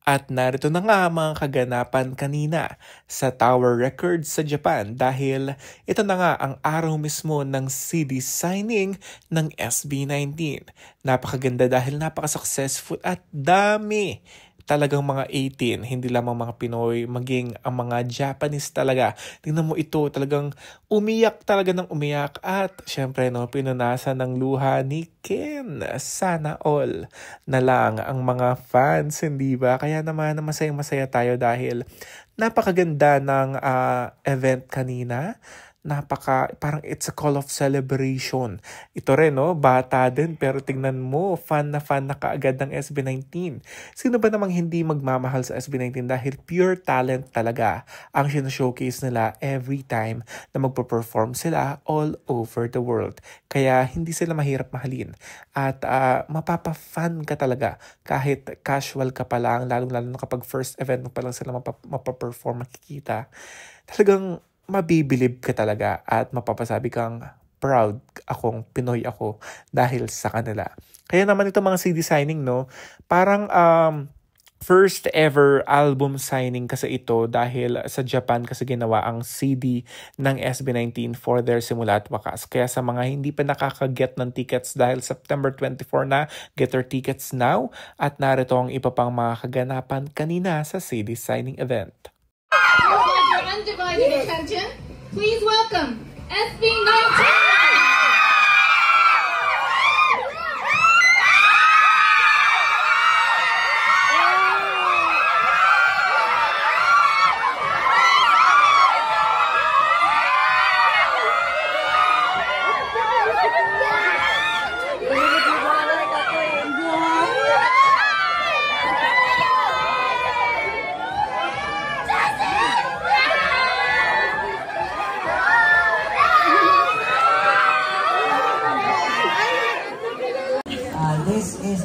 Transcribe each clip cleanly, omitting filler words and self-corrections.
At narito na nga mga kaganapan kanina sa Tower Records sa Japan dahil ito na nga ang araw mismo ng CD signing ng SB19. Napakaganda dahil napaka-successful at dami talagang mga 18, hindi lamang mga Pinoy, maging ang mga Japanese talaga. Tingnan mo ito, talagang umiyak talaga ng umiyak at syempre pinunasan ng luha ni Ken. Sana all na lang ang mga fans, hindi ba? Kaya naman masayang-masaya tayo dahil napakaganda ng event kanina. Parang it's a call of celebration. Ito rin, bata din, pero tingnan mo, fan na kaagad ng SB19. Sino ba namang hindi magmamahal sa SB19 dahil pure talent talaga ang showcase nila every time na magpo-perform sila all over the world. Kaya hindi sila mahirap mahalin. At mapapa-fan ka talaga kahit casual ka pa lang, lalo-lalo na kapag first event mo pa lang sila mapaperform, makikita. Talagang mabibilib ka talaga at mapapasabi kang proud akong Pinoy ako dahil sa kanila. Kaya naman ito mga CD signing, parang first ever album signing kasi ito dahil sa Japan kasi ginawa ang CD ng SB19 for their simula at wakas. Kaya sa mga hindi pa nakaka-get ng tickets dahil September 24 na, get your tickets now at narito ang iba pang mga kaganapan kanina sa CD signing event. Undivided attention, please welcome SB19!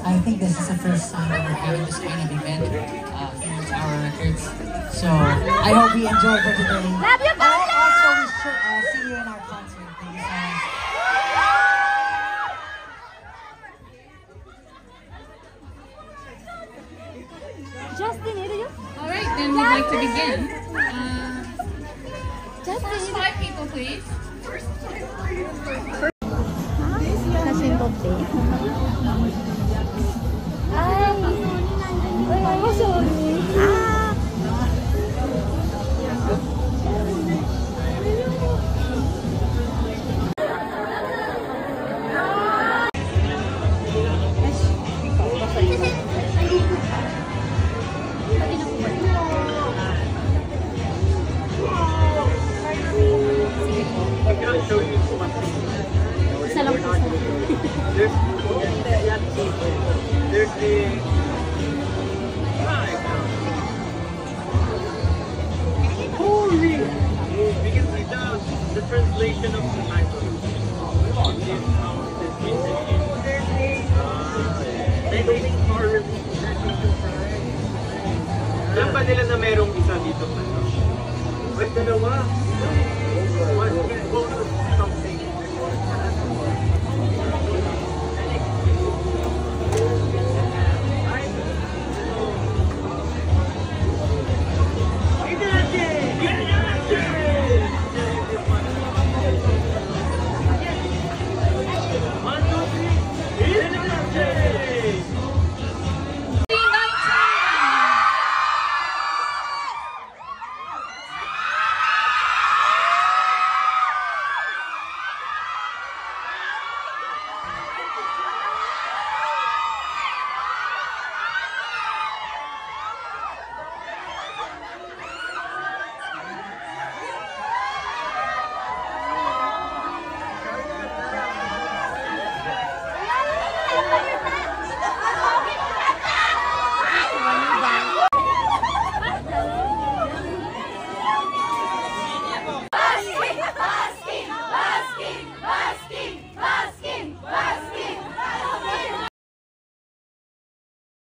I think this is the first time we're doing this kind of event through Tower Records. So I hope we enjoy for today. Love you, and also we should see you in our concert. Thank you so much. Justin, you? All right, then we'd like to begin. First 5 people, please. 사진撮って. There's the holy! We can see the translation of the title. Alam ba nila na merong isa dito? Wait, dalawa?